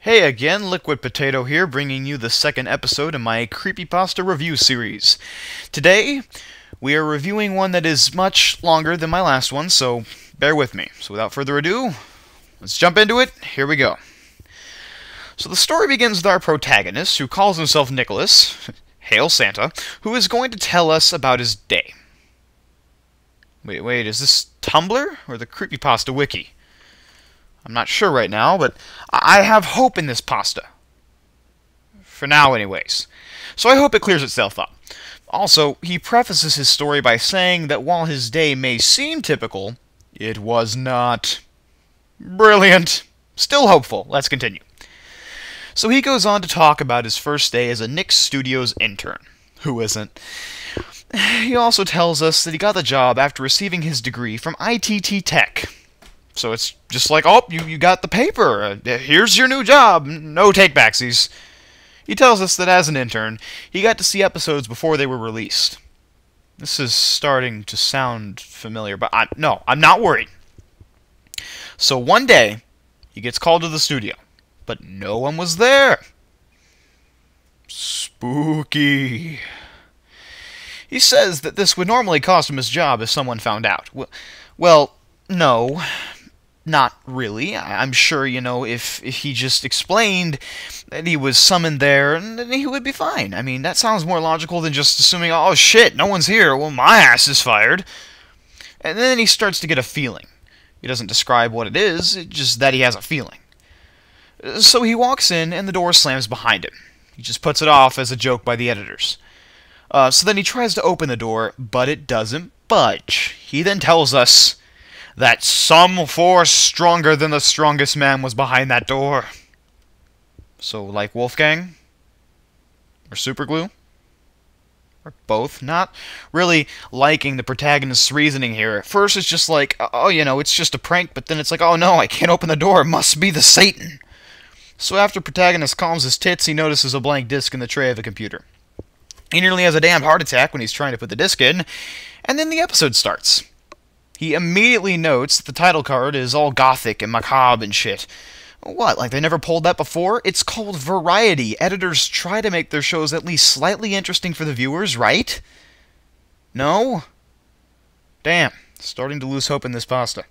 Hey again, Liquid Potato here, bringing you the second episode in my Creepypasta review series. Today, we are reviewing one that is much longer than my last one, so bear with me. So without further ado, let's jump into it. Here we go. So the story begins with our protagonist, who calls himself Nicholas, hail Santa, who is going to tell us about his day. Wait, is this Tumblr or the Creepypasta wiki? I'm not sure right now, but I have hope in this pasta. For now, anyways. So I hope it clears itself up. Also, he prefaces his story by saying that while his day may seem typical, it was not. Brilliant. Still hopeful. Let's continue. So he goes on to talk about his first day as a Nick Studios intern. Who isn't? He also tells us that he got the job after receiving his degree from ITT Tech. So it's just like, oh, you got the paper. Here's your new job. No take-backsies. He tells us that as an intern, he got to see episodes before they were released. This is starting to sound familiar, but I'm not worried. So one day, he gets called to the studio, but no one was there. Spooky. He says that this would normally cost him his job if someone found out. Well, no. Not really. I'm sure, if he just explained that he was summoned there, then he would be fine. I mean, that sounds more logical than just assuming, oh shit, no one's here, well, my ass is fired. And then he starts to get a feeling. He doesn't describe what it is, it's just that he has a feeling. So he walks in, and the door slams behind him. He just puts it off as a joke by the editors. So then he tries to open the door, but it doesn't budge. He then tells us that some force stronger than the strongest man was behind that door. So, like Wolfgang? Or Superglue? Or both? Not really liking the protagonist's reasoning here. At first it's just like, oh, it's just a prank, but then it's like, oh no, I can't open the door, it must be the Satan. So after protagonist calms his tits, he notices a blank disc in the tray of a computer. He nearly has a damned heart attack when he's trying to put the disc in, and then the episode starts. He immediately notes that the title card is all gothic and macabre and shit. What, like they never pulled that before? It's called variety. Editors try to make their shows at least slightly interesting for the viewers, right? No? Damn, starting to lose hope in this pasta.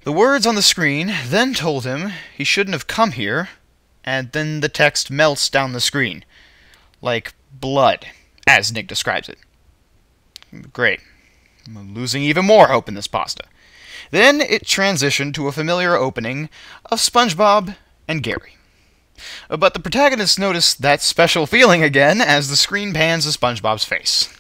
The words on the screen then told him he shouldn't have come here, and then the text melts down the screen. Like blood, as Nick describes it. Great. I'm losing even more hope in this pasta. Then it transitioned to a familiar opening of SpongeBob and Gary. But the protagonist noticed that special feeling again as the screen pans to SpongeBob's face.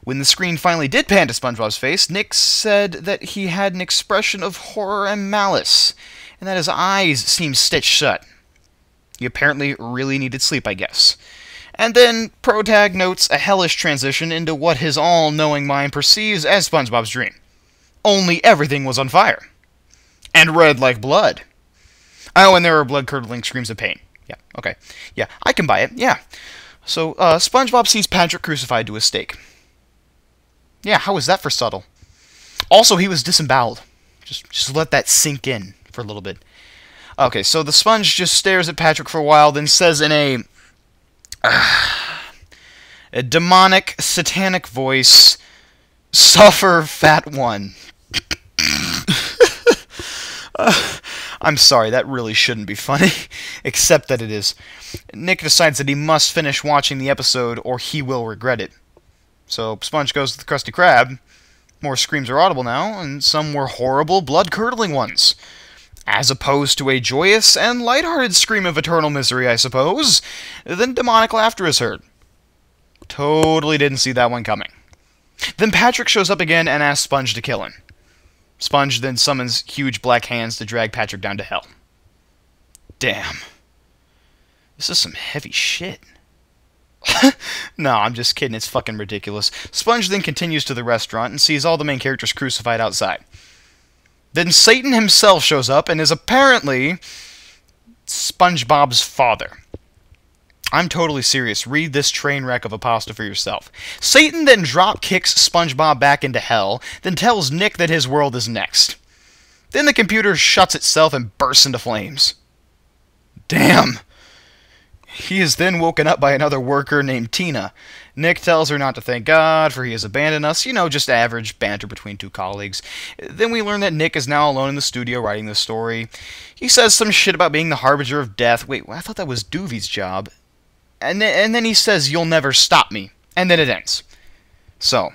When the screen finally did pan to SpongeBob's face, Nick said that he had an expression of horror and malice, and that his eyes seemed stitched shut. He apparently really needed sleep, I guess. And then Protag notes a hellish transition into what his all-knowing mind perceives as SpongeBob's dream. Only everything was on fire. And red like blood. Oh, and there were blood-curdling screams of pain. Yeah, okay. Yeah, I can buy it, yeah. So, SpongeBob sees Patrick crucified to a stake. Yeah, how was that for subtle? Also, he was disemboweled. Just let that sink in for a little bit. Okay, so the sponge just stares at Patrick for a while, then says in a demonic, satanic voice, "Suffer, fat one." I'm sorry, that really shouldn't be funny, except that it is. Nick decides that he must finish watching the episode or he will regret it. So Sponge goes to the Krusty Krab. More screams are audible now, and some were horrible, blood-curdling ones. As opposed to a joyous and lighthearted scream of eternal misery, I suppose. Then demonic laughter is heard. Totally didn't see that one coming. Then Patrick shows up again and asks Sponge to kill him. Sponge then summons huge black hands to drag Patrick down to hell. Damn. This is some heavy shit. No, I'm just kidding, it's fucking ridiculous. Sponge then continues to the restaurant and sees all the main characters crucified outside. Then Satan himself shows up and is apparently SpongeBob's father. I'm totally serious. Read this train wreck of a pasta for yourself. Satan then drop kicks SpongeBob back into hell, then tells Nick that his world is next. Then the computer shuts itself and bursts into flames. Damn! He is then woken up by another worker named Tina. Nick tells her not to thank God, for he has abandoned us. You know, just average banter between two colleagues. Then we learn that Nick is now alone in the studio writing the story. He says some shit about being the harbinger of death. Wait, I thought that was Doovie's job. And then he says, "You'll never stop me." And then it ends. So,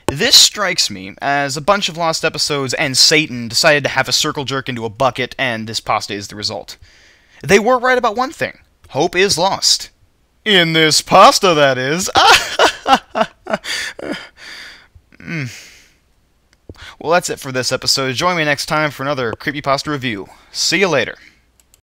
this strikes me as a bunch of lost episodes and Satan decided to have a circle jerk into a bucket, and this pasta is the result. They were right about one thing. Hope is lost. In this pasta, that is. Well, that's it for this episode. Join me next time for another Creepypasta review. See you later.